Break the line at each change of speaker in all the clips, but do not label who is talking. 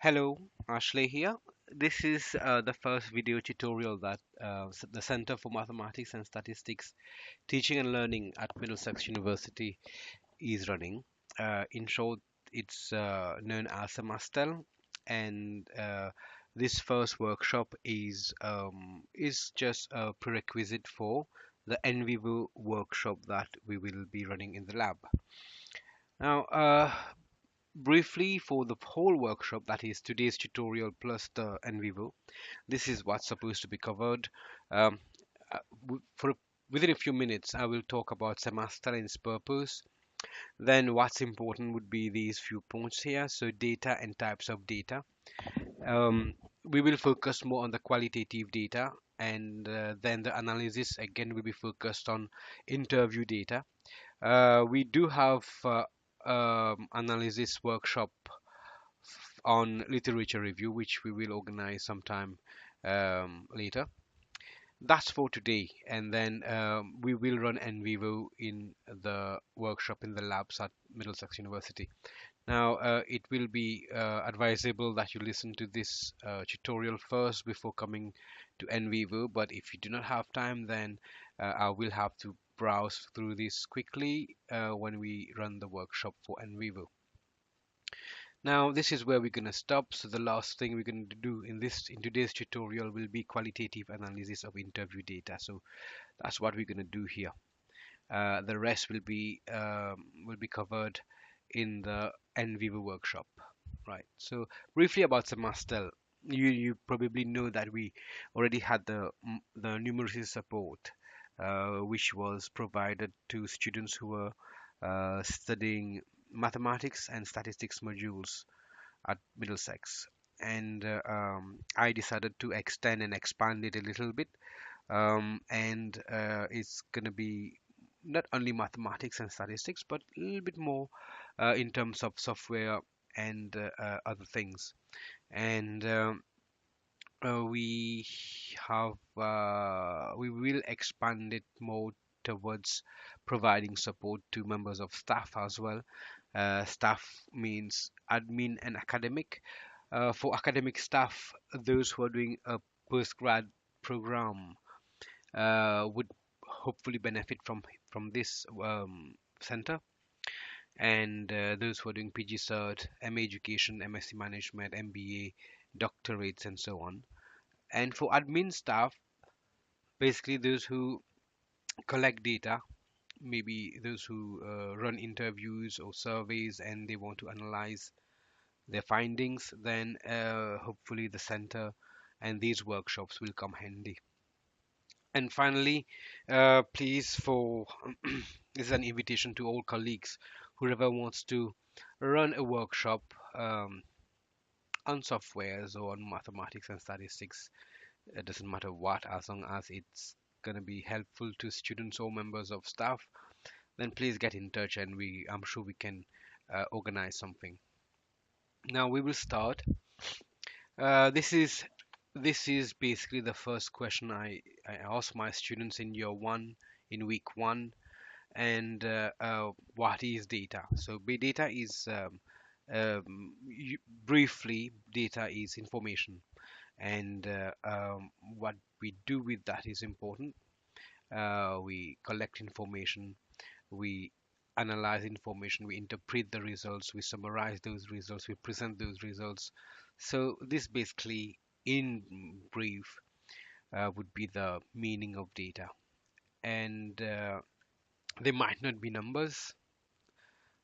Hello, Ashley here. This is the first video tutorial that the Center for Mathematics and Statistics Teaching and Learning at Middlesex University is running. In short, it's known as CeMaSTeL, and this first workshop is just a prerequisite for the NVivo workshop that we will be running in the lab. Now, briefly for the whole workshop, that is today's tutorial plus the NVivo, this is what's supposed to be covered. Um, for within a few minutes, I will talk about CeMaSTeL and its purpose. Then what's important would be these few points here. So data and types of data. Um, we will focus more on the qualitative data, and then the analysis again will be focused on interview data. We do have analysis workshop on literature review, which we will organize sometime later. That's for today, and then we will run NVivo in the workshop in the labs at Middlesex University. Now, it will be advisable that you listen to this tutorial first before coming to NVivo, but if you do not have time, then I will have to browse through this quickly when we run the workshop for NVivo. Now this is where we're going to stop. So the last thing we're going to do in today's tutorial will be qualitative analysis of interview data. So that's what we're going to do here. The rest will be covered in the NVivo workshop, right? So briefly about CeMaSTeL. You probably know that we already had the numeracy support, which was provided to students who were studying mathematics and statistics modules at Middlesex. And I decided to extend and expand it a little bit. And it's going to be not only mathematics and statistics, but a little bit more in terms of software and other things. And we we will expand it more towards providing support to members of staff as well. Staff means admin and academic. For academic staff, those who are doing a postgrad program would hopefully benefit from this center, and those who are doing PG Cert, MA Education, MSc Management, MBA, doctorates, and so on. And for admin staff, basically those who collect data, maybe those who run interviews or surveys and they want to analyze their findings, then hopefully the center and these workshops will come handy. And finally, please, for this is an invitation to all colleagues, whoever wants to run a workshop on softwares or on mathematics and statistics. It doesn't matter what, as long as it's going to be helpful to students or members of staff, then please get in touch, and I'm sure we can organize something. Now we will start. This is basically the first question I ask my students in year one, in week one, and what is data? So data is briefly, data is information, and what we do with that is important. We collect information, we analyze information, we interpret the results, we summarize those results, we present those results. So this basically, in brief, would be the meaning of data. And they might not be numbers,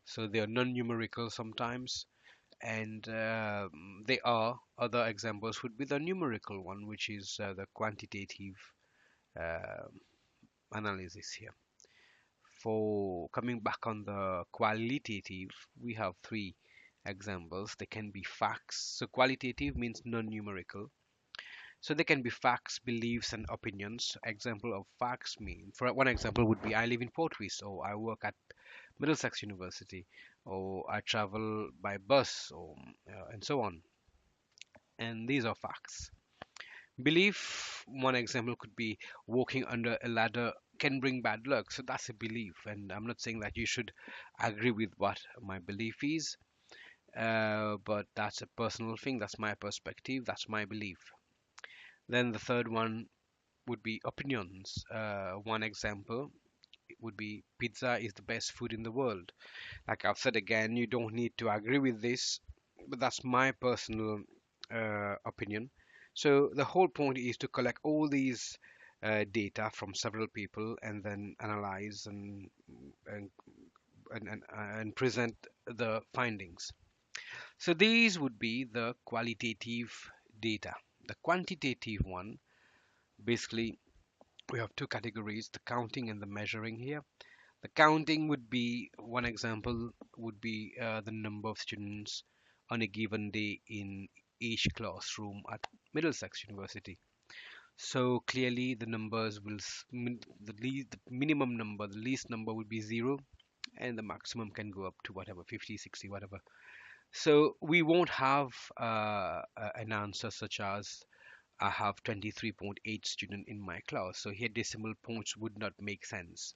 so they are non-numerical sometimes. And they are other examples would be the numerical one, which is the quantitative uh, analysis here. For coming back on the qualitative, we have three examples. They can be facts. So qualitative means non-numerical. So they can be facts, beliefs, and opinions. Example of facts mean, for one example would be I live in Portruis, or I work at Middlesex University, or I travel by bus, or and so on. And these are facts. Belief, one example could be walking under a ladder can bring bad luck. So that's a belief. And I'm not saying that you should agree with what my belief is, but that's a personal thing. That's my perspective. That's my belief. Then the third one would be opinions. One example would be pizza is the best food in the world. Like I've said again, you don't need to agree with this, but that's my personal opinion. So the whole point is to collect all these data from several people and then analyze and and present the findings. So these would be the qualitative data. The quantitative one, basically, we have two categories, the counting and the measuring here. The counting would be, one example would be the number of students on a given day in each classroom at Middlesex University. So clearly the numbers will, the minimum number, the least number would be 0, and the maximum can go up to whatever, 50, 60, whatever. So we won't have an answer such as I have 23.8 students in my class. So here decimal points would not make sense.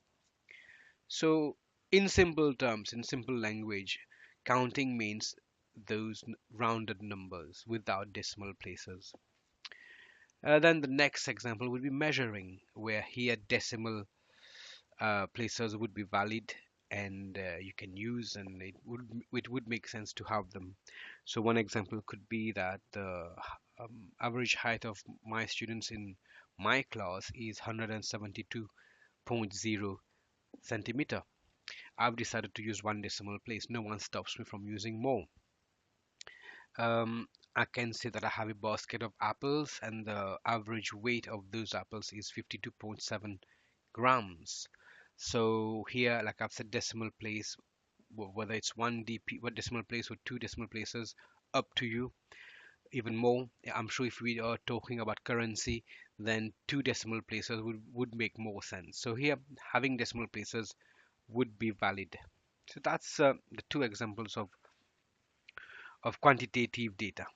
So in simple terms, in simple language, counting means those rounded numbers without decimal places. Then the next example would be measuring, where here decimal places would be valid and you can use, and it would make sense to have them. So one example could be that the average height of my students in my class is 172.0 centimeter. I've decided to use one decimal place. No one stops me from using more. I can say that I have a basket of apples and the average weight of those apples is 52.7 grams. So here, like I've said, decimal place, whether it's one DP, what decimal place or two decimal places, up to you. Even more, I'm sure if we are talking about currency, then two decimal places would make more sense. So here, having decimal places would be valid. So that's the two examples of quantitative data.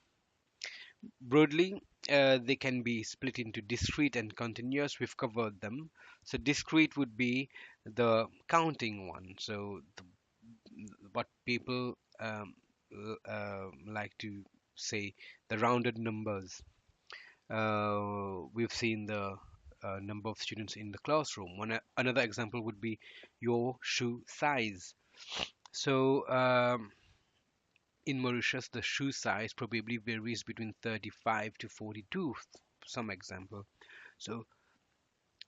Broadly, they can be split into discrete and continuous. We've covered them. So discrete would be the counting one. So what people like to say, the rounded numbers. We've seen the number of students in the classroom. Another example would be your shoe size. So in Mauritius, the shoe size probably varies between 35 to 42, some example. So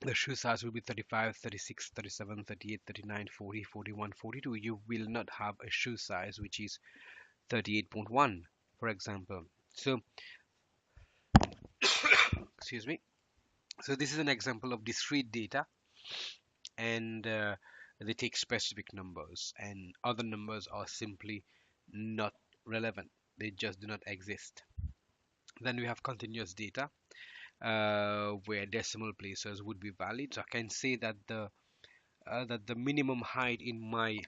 the shoe size will be 35, 36, 37, 38, 39, 40, 41, 42. You will not have a shoe size which is 38.1, for example. So, excuse me. So this is an example of discrete data, and they take specific numbers, and other numbers are simply not relevant. They just do not exist. Then we have continuous data, where decimal places would be valid. So I can say that the minimum height in my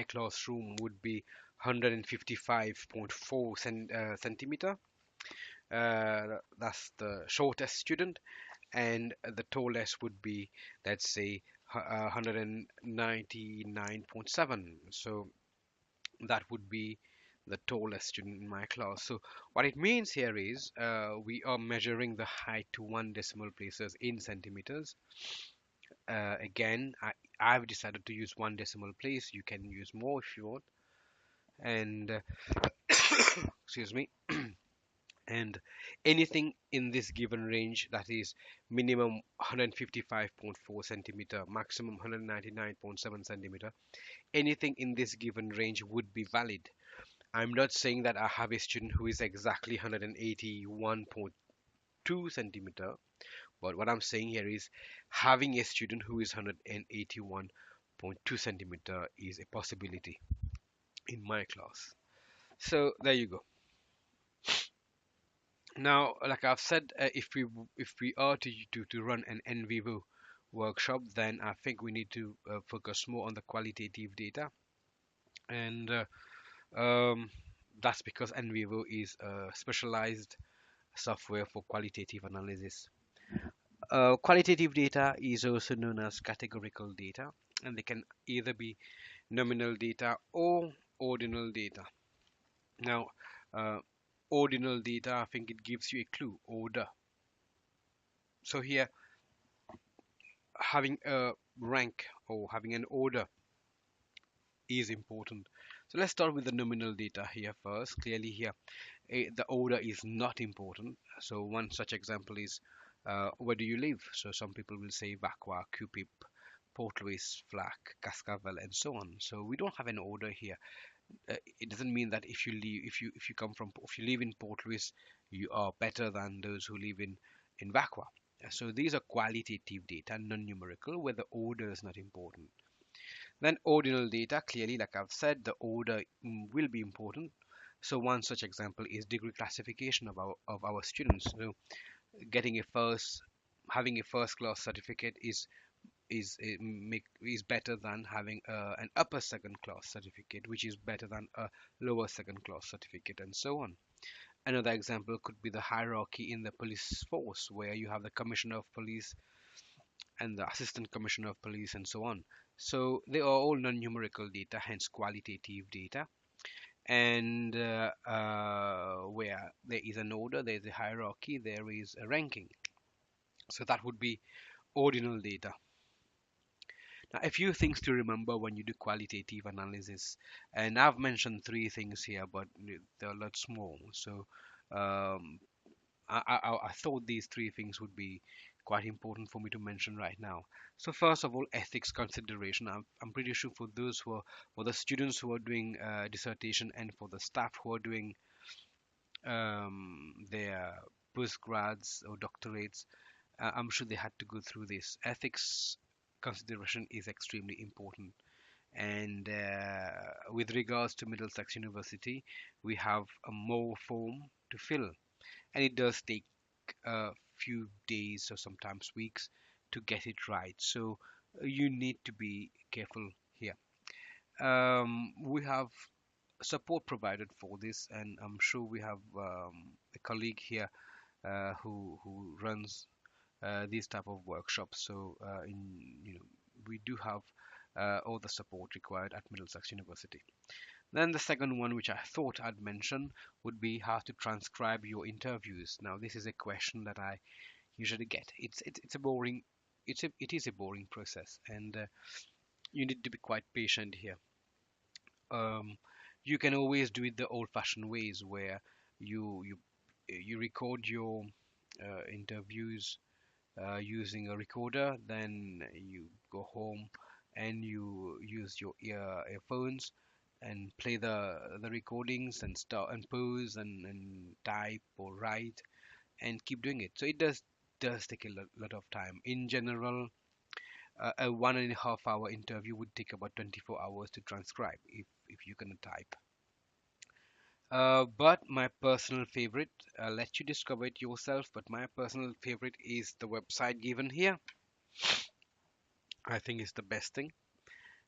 classroom would be 155.4 centimeter. That's the shortest student, and the tallest would be, let's say, 199.7. So that would be the tallest student in my class. So what it means here is we are measuring the height to one decimal places in centimeters. Again, I've decided to use one decimal place. You can use more if you want. And excuse me. And anything in this given range, that is minimum 155.4 centimeter, maximum 199.7 centimeter, anything in this given range would be valid. I'm not saying that I have a student who is exactly 181.2 centimeter, but what I'm saying here is having a student who is 181.2 centimeter is a possibility in my class. So there you go. Now, like I've said, if we are to run an NVivo workshop, then I think we need to focus more on the qualitative data, and um, that's because NVivo is a specialized software for qualitative analysis. Qualitative data is also known as categorical data, and they can either be nominal data or ordinal data. Now, uh, ordinal data, I think it gives you a clue, order. So here, having a rank or having an order is important. So let's start with the nominal data here first. Clearly here, the order is not important. So one such example is, where do you live? So some people will say Vakwa, Cupip, Port Louis, Flack, Cascavel, and so on. So we don't have an order here. It doesn't mean that if you live in Port Louis, you are better than those who live in Vakwa. So these are qualitative data, non-numerical, where the order is not important. Then ordinal data, clearly, like I've said, the order will be important. So one such example is degree classification of our students. So getting a first, having a first class certificate is better than having an upper second class certificate, which is better than a lower second class certificate, and so on. Another example could be the hierarchy in the police force, where you have the commissioner of police and the assistant commissioner of police, and so on. So they are all non-numerical data, hence qualitative data. And where there is an order, there is a hierarchy, there is a ranking. So that would be ordinal data. Now, a few things to remember when you do qualitative analysis, and I've mentioned three things here, but there are lots more. So um, I thought these three things would be quite important for me to mention right now. So first of all, ethics consideration. I'm pretty sure for the students who are doing dissertation and for the staff who are doing their postgrads or doctorates, I'm sure they had to go through this. Ethics consideration is extremely important. And with regards to Middlesex University, we have a more form to fill, and it does take a few days or sometimes weeks to get it right. So you need to be careful here. We have support provided for this, and I'm sure we have a colleague here who runs these type of workshops. So we do have all the support required at Middlesex University. Then the second one, which I thought I'd mention, would be how to transcribe your interviews. Now, this is a question that I usually get. It's a boring, it is a boring process, and you need to be quite patient here. Um, you can always do it the old-fashioned ways, where you record your interviews using a recorder, then you go home and you use your earphones and play the recordings and start and pause and type or write and keep doing it. So it does take a lot of time. In general, a 1.5 hour interview would take about 24 hours to transcribe if you're gonna type. But my personal favorite, I'll let you discover it yourself, but my personal favorite is the website given here. I think it's the best thing.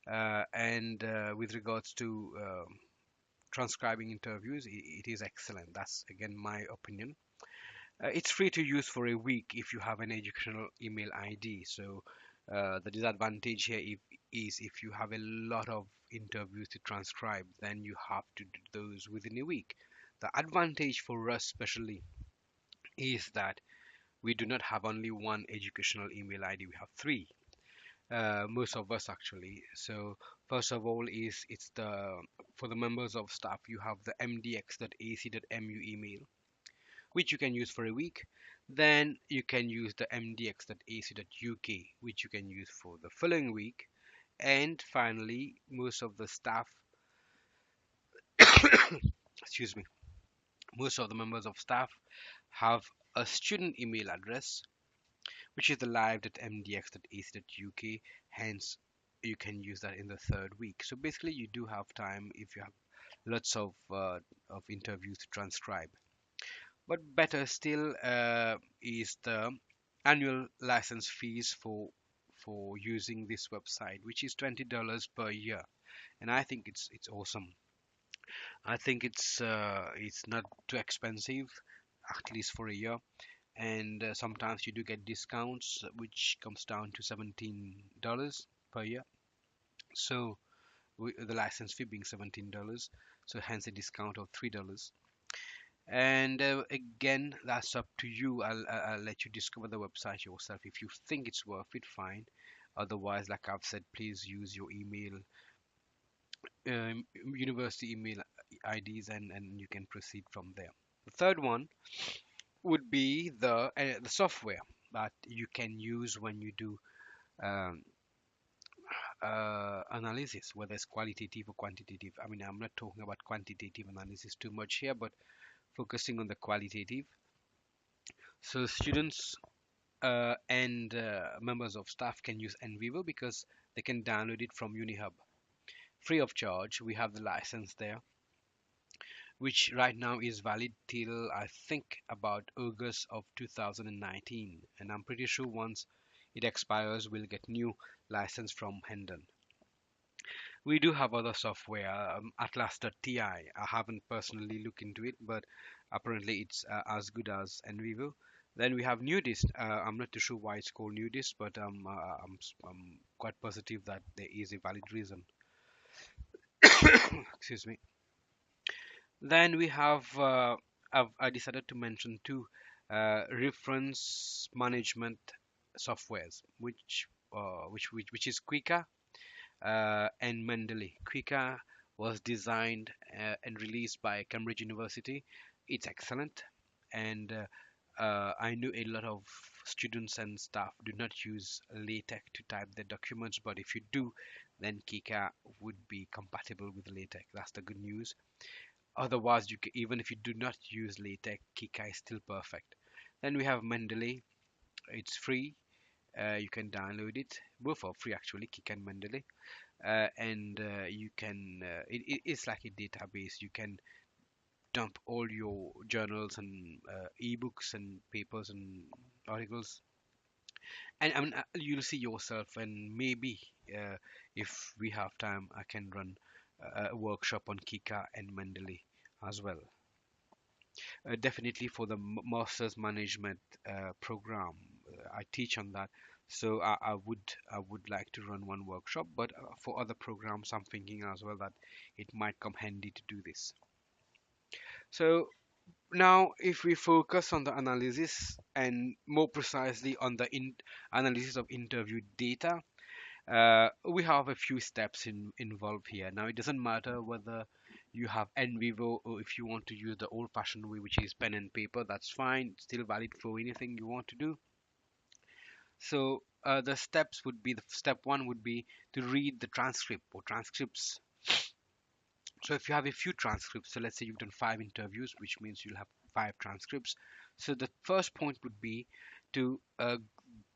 And with regards to transcribing interviews, it is excellent. That's again my opinion. It's free to use for a week if you have an educational email ID. So the disadvantage here is if you have a lot of interviews to transcribe, then you have to do those within a week. The advantage for us, especially, is that we do not have only one educational email ID. We have three. Most of us actually. So first of all, is it's the for the members of staff, you have the mdx.ac.mu email, which you can use for a week. Then you can use the mdx.ac.uk, which you can use for the following week. And finally, most of the staff, excuse me, most of the members of staff have a student email address, which is the live.mdx.ac.uk. Hence, you can use that in the third week. So basically, you do have time if you have lots of interviews to transcribe. But better still is the annual license fees for using this website, which is $20 per year, and I think it's awesome. I think it's not too expensive, at least for a year, and sometimes you do get discounts, which comes down to $17 per year. So the license fee being $17. so hence a discount of $3. And again, that's up to you. I'll let you discover the website yourself. If you think it's worth it, fine. Otherwise, like I've said, please use your email, university email IDs, and you can proceed from there. The third one would be the software that you can use when you do um, analysis, whether it's qualitative or quantitative. I mean, I'm not talking about quantitative analysis too much here, but focusing on the qualitative. So students and members of staff can use NVivo because they can download it from UniHub free of charge. We have the license there, which right now is valid till I think about August of 2019, and I'm pretty sure once it expires we'll get new license from Hendon. We do have other software, Atlas.ti. I haven't personally looked into it, but apparently it's as good as NVivo. Then we have Nudist. I'm not too sure why it's called Nudist, but I'm quite positive that there is a valid reason. Excuse me. Then we have I decided to mention two reference management softwares, which is Quicker and Mendeley. Quicker was designed and released by Cambridge University. It's excellent, and I know a lot of students and staff do not use LaTeX to type their documents, but if you do, then Kika would be compatible with LaTeX. That's the good news. Otherwise, even if you do not use LaTeX, Kika is still perfect. Then we have Mendeley. It's free. You can download it. Both are free actually, Kika and Mendeley. And you can. It's like a database. You can dump all your journals and ebooks and papers and articles, and I mean, you'll see yourself. And maybe if we have time, I can run a workshop on Kika and Mendeley as well. Definitely for the master's management program, I teach on that. So I would like to run one workshop, but for other programs, I'm thinking as well that it might come handy to do this. So now, if we focus on the analysis and more precisely on the analysis of interview data, we have a few steps involved here. Now, it doesn't matter whether you have NVivo or if you want to use the old-fashioned way, which is pen and paper, that's fine. It's still valid for anything you want to do. So the steps would be, the step one would be to read the transcript or transcripts. So if you have a few transcripts, so let's say you've done 5 interviews, which means you'll have 5 transcripts. So the first point would be to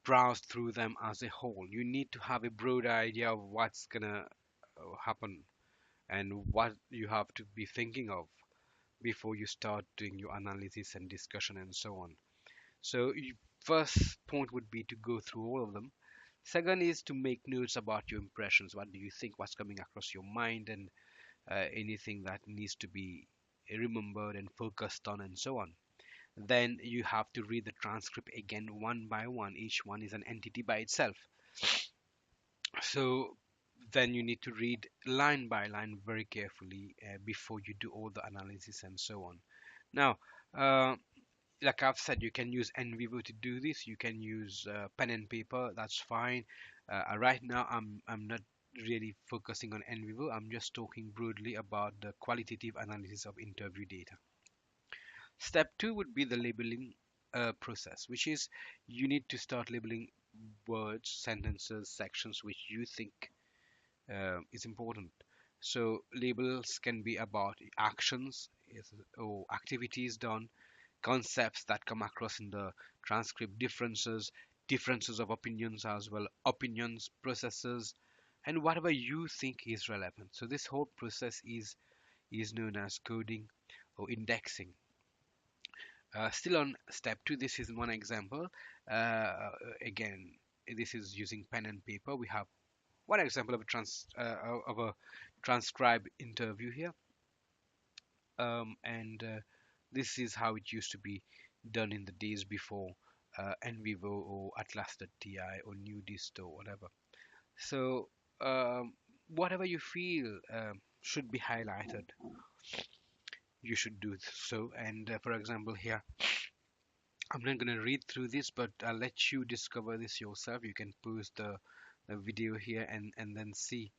browse through them as a whole. You need to have a broad idea of what's gonna happen and what you have to be thinking of before you start doing your analysis and discussion and so on. So first point would be to go through all of them. Second is to make notes about your impressions. What do you think? What's coming across your mind, and anything that needs to be remembered and focused on, and so on. Then you have to read the transcript again one by one. Each one is an entity by itself. So then you need to read line by line very carefully before you do all the analysis and so on. Now, like I've said, you can use NVivo to do this. You can use pen and paper. That's fine. Right now, I'm not really focusing on NVivo. I'm just talking broadly about the qualitative analysis of interview data. Step two would be the labeling process, which is you need to start labeling words, sentences, sections which you think is important. So labels can be about actions or activities done, concepts that come across in the transcript, differences of opinions as well, opinions, processes, and whatever you think is relevant. So this whole process is known as coding or indexing. Still on step two, this is one example. Again, this is using pen and paper. We have one example of a transcribed interview here, and this is how it used to be done in the days before NVivo or Atlas.ti or Nudist or whatever. So whatever you feel should be highlighted, you should do so. And for example, here I'm not going to read through this, but I'll let you discover this yourself. You can pause the video here and then see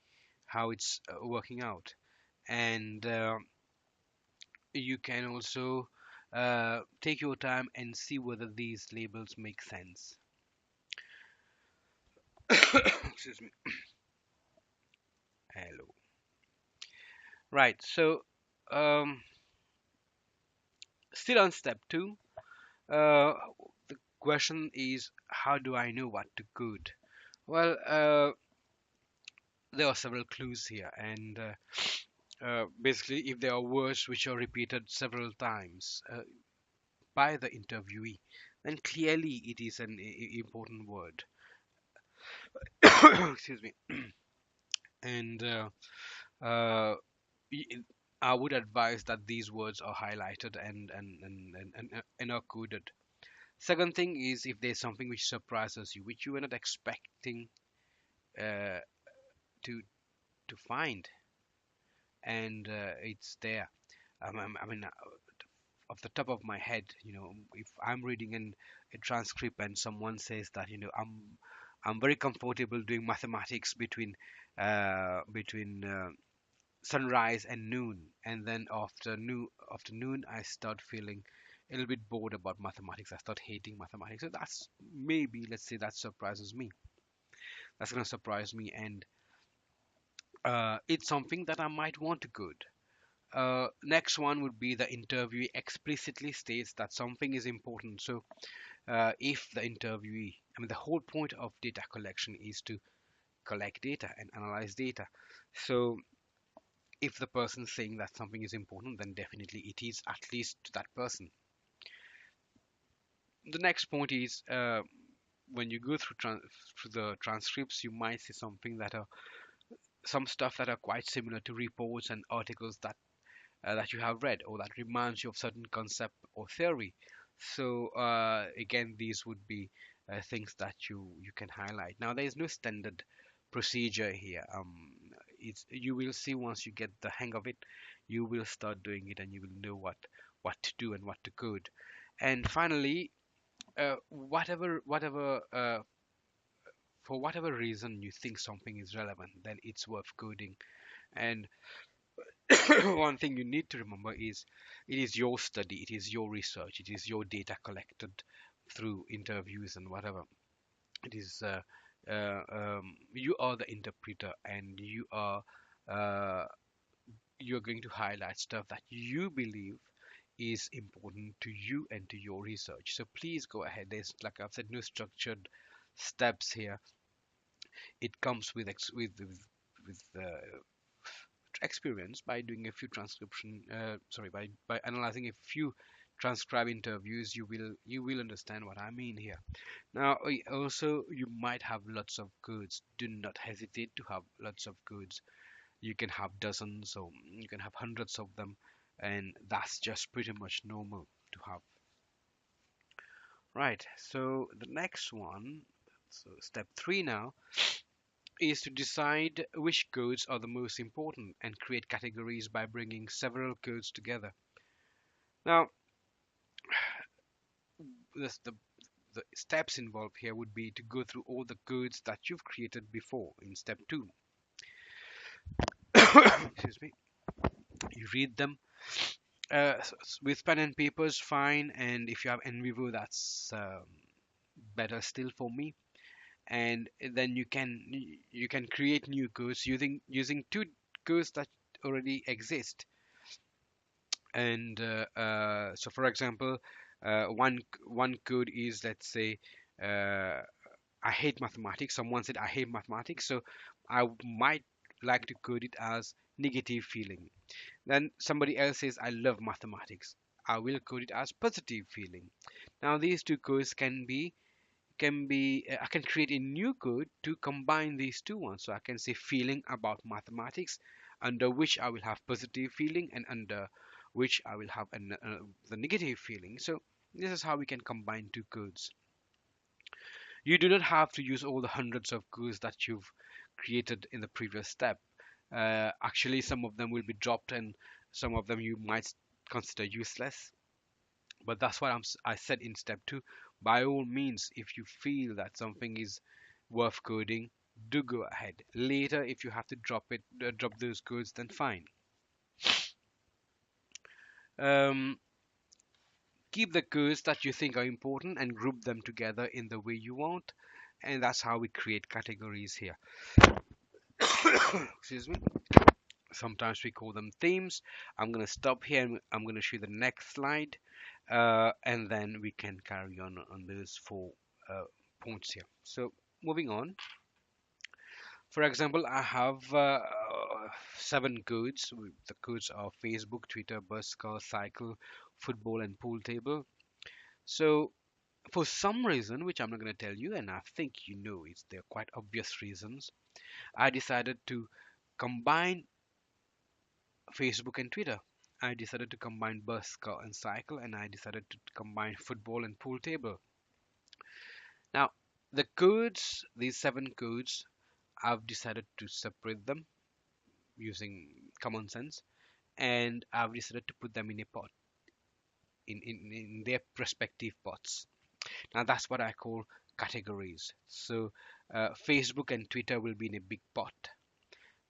how it's working out. And you can also take your time and see whether these labels make sense. Excuse me. Hello. Right. So, um, still on step two, uh, the question is, how do I know what to code? Well, there are several clues here, and basically, if there are words which are repeated several times by the interviewee, then clearly it is an important word. Excuse me. And uh, I would advise that these words are highlighted and are coded. Second thing is if there's something which surprises you, which you were not expecting uh, to find, and it's there. I mean, off the top of my head, if I'm reading a transcript and someone says that, I'm very comfortable doing mathematics between sunrise and noon, and then after noon I start feeling a little bit bored about mathematics. I start hating mathematics. So that's maybe, let's say, that surprises me. That's going to surprise me, and it's something that I might want to code. Next one would be the interviewee explicitly states that something is important. So if the interviewee, I mean, the whole point of data collection is to collect data and analyze data. So if the person is saying that something is important, then definitely it is, at least to that person. The next point is when you go through the transcripts, you might see something that are some stuff that are quite similar to reports and articles that you have read, or that reminds you of certain concept or theory. So again, these would be things that you can highlight. Now, there is no standard procedure here. You will see once you get the hang of it, you will start doing it, and you will know what to do and what to code. And finally, whatever for whatever reason you think something is relevant, then it's worth coding. And one thing you need to remember is it is your study, it is your research, it is your data collected through interviews and whatever. It is you are the interpreter, and uh, you're going to highlight stuff that you believe is important to you and to your research. So please go ahead. There's, like I've said, no structured steps here. It comes with experience by doing a few by analyzing a few transcribe interviews. You will understand what I mean here. Now also, you might have lots of codes. Do not hesitate to have lots of codes. You can have dozens, or you can have hundreds of them, and that's just pretty much normal to have. Right, so the next one, so step 3 now, is to decide which codes are the most important and create categories by bringing several codes together. Now, the steps involved here would be to go through all the codes that you've created before in step 2. Excuse me. You read them with pen and paper is fine, and if you have NVivo, that's better still for me. And then you can create new codes using two codes that already exist. And so for example, one code is, let's say, I hate mathematics. Someone said I hate mathematics, so I might like to code it as negative feeling. Then somebody else says I love mathematics. I will code it as positive feeling. Now these two codes can be I can create a new code to combine these two ones. So I can say feeling about mathematics, under which I will have positive feeling, and under which I will have the negative feeling. So this is how we can combine two codes. You do not have to use all the hundreds of codes that you've created in the previous step. Actually, some of them will be dropped, and some of them you might consider useless. But that's what I said in step two. By all means, if you feel that something is worth coding, do go ahead. Later, if you have to drop those codes, then fine. Um, Keep the codes that you think are important and group them together in the way you want, and that's how we create categories here. Excuse me. Sometimes we call them themes. I'm going to stop here and I'm going to show you the next slide, and then we can carry on those four points here. So moving on. For example, I have 7 codes. The codes are Facebook, Twitter, bus, car, cycle, football, and pool table. So for some reason, which I'm not going to tell you, and I think you know it, they're quite obvious reasons, I decided to combine Facebook and Twitter. I decided to combine bus, car, and cycle, and I decided to combine football and pool table. Now, the codes, these 7 codes, I've decided to separate them using common sense, and I've decided to put them in a pot, in their respective pots. Now, that's what I call categories. So, Facebook and Twitter will be in a big pot.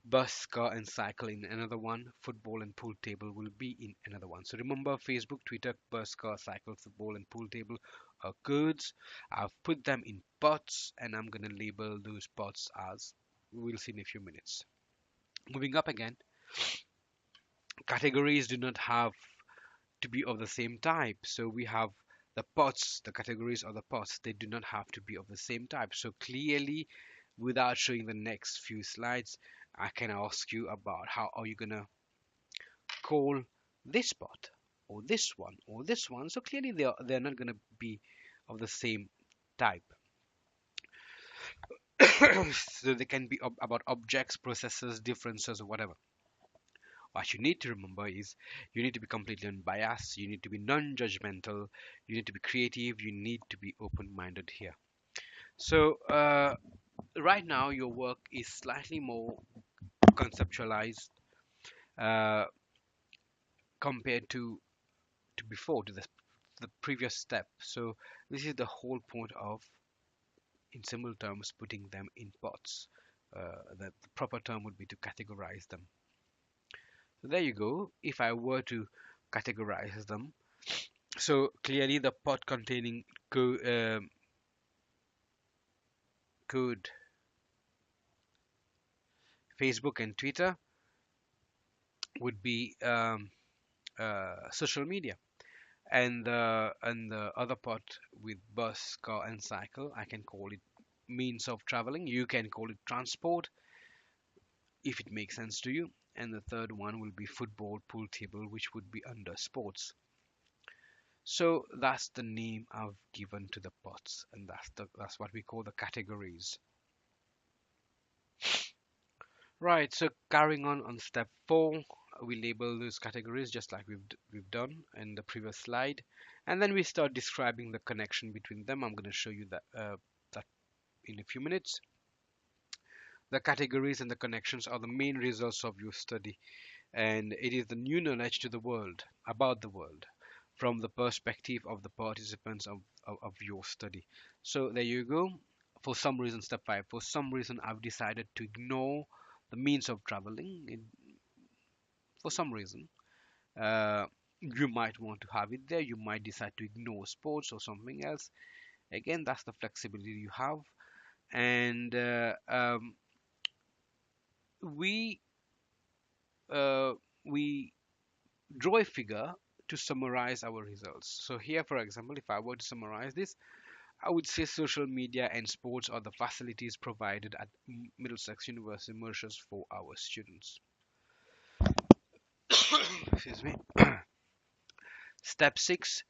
Bus, car, and cycle in another one. Football and pool table will be in another one. So remember, Facebook, Twitter, bus, car, cycle, football, and pool table are codes. I've put them in pots, and I'm going to label those pots as we'll see in a few minutes. Moving up again, categories do not have to be of the same type. So we have the pots, the categories are the pots. They do not have to be of the same type. So clearly, without showing the next few slides, I can ask you about how are you gonna call this pot or this one or this one. So clearly they're not gonna be of the same type. So they can be about objects, processes, differences, or whatever. What you need to remember is you need to be completely unbiased, you need to be non-judgmental, you need to be creative, you need to be open-minded here. So right now your work is slightly more conceptualized uh, compared to before, to the previous step. So this is the whole point of, in simple terms, putting them in pots. The proper term would be to categorize them. So there you go. If I were to categorize them, so clearly the pot containing code Facebook and Twitter would be social media, and the other pot with bus, car, and cycle, I can call it means of traveling. You can call it transport if it makes sense to you. And the third one will be football, pool table, which would be under sports. So that's the name I've given to the pots, and that's what we call the categories. Right, so carrying on step 4, we label those categories just like we've done in the previous slide, and then we start describing the connection between them. I'm going to show you that in a few minutes. The categories and the connections are the main results of your study, and it is the new knowledge to the world, about the world, from the perspective of the participants of your study. So there you go. For some reason, step 5, for some reason I've decided to ignore the means of traveling. For some reason, you might want to have it there, you might decide to ignore sports or something else. Again, that's the flexibility you have. And we uh, we draw a figure to summarize our results. So here, for example, if I were to summarize this, I would say social media and sports are the facilities provided at Middlesex University, Mauritius, for our students. Excuse me. Step 6.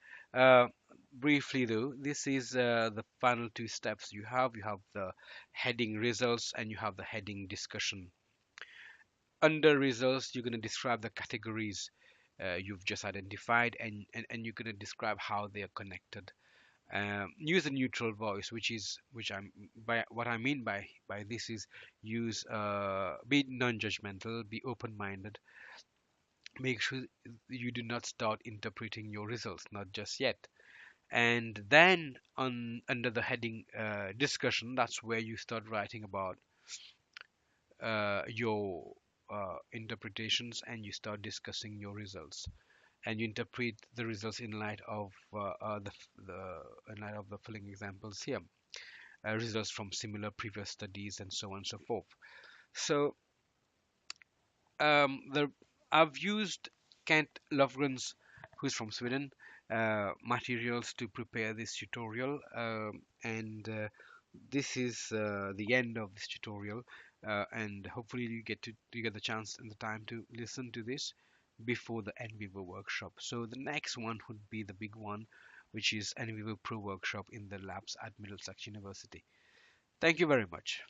Briefly though, this is the final 2 steps you have. You have the heading results and you have the heading discussion. Under results, you're going to describe the categories you've just identified, and you're going to describe how they are connected. Use a neutral voice, which I'm by what I mean by this is use be non-judgmental, be open-minded. Make sure you do not start interpreting your results, not just yet. And then on under the heading discussion, that's where you start writing about your interpretations, and you start discussing your results, and you interpret the results in light of in light of the following examples here, results from similar previous studies, and so on and so forth. So the I've used Kent Löfgren's, who's from Sweden, materials to prepare this tutorial, and this is the end of this tutorial, and hopefully you get the chance and the time to listen to this before the NVivo workshop. So the next one would be the big one, which is NVivo Pro workshop in the labs at Middlesex University. Thank you very much.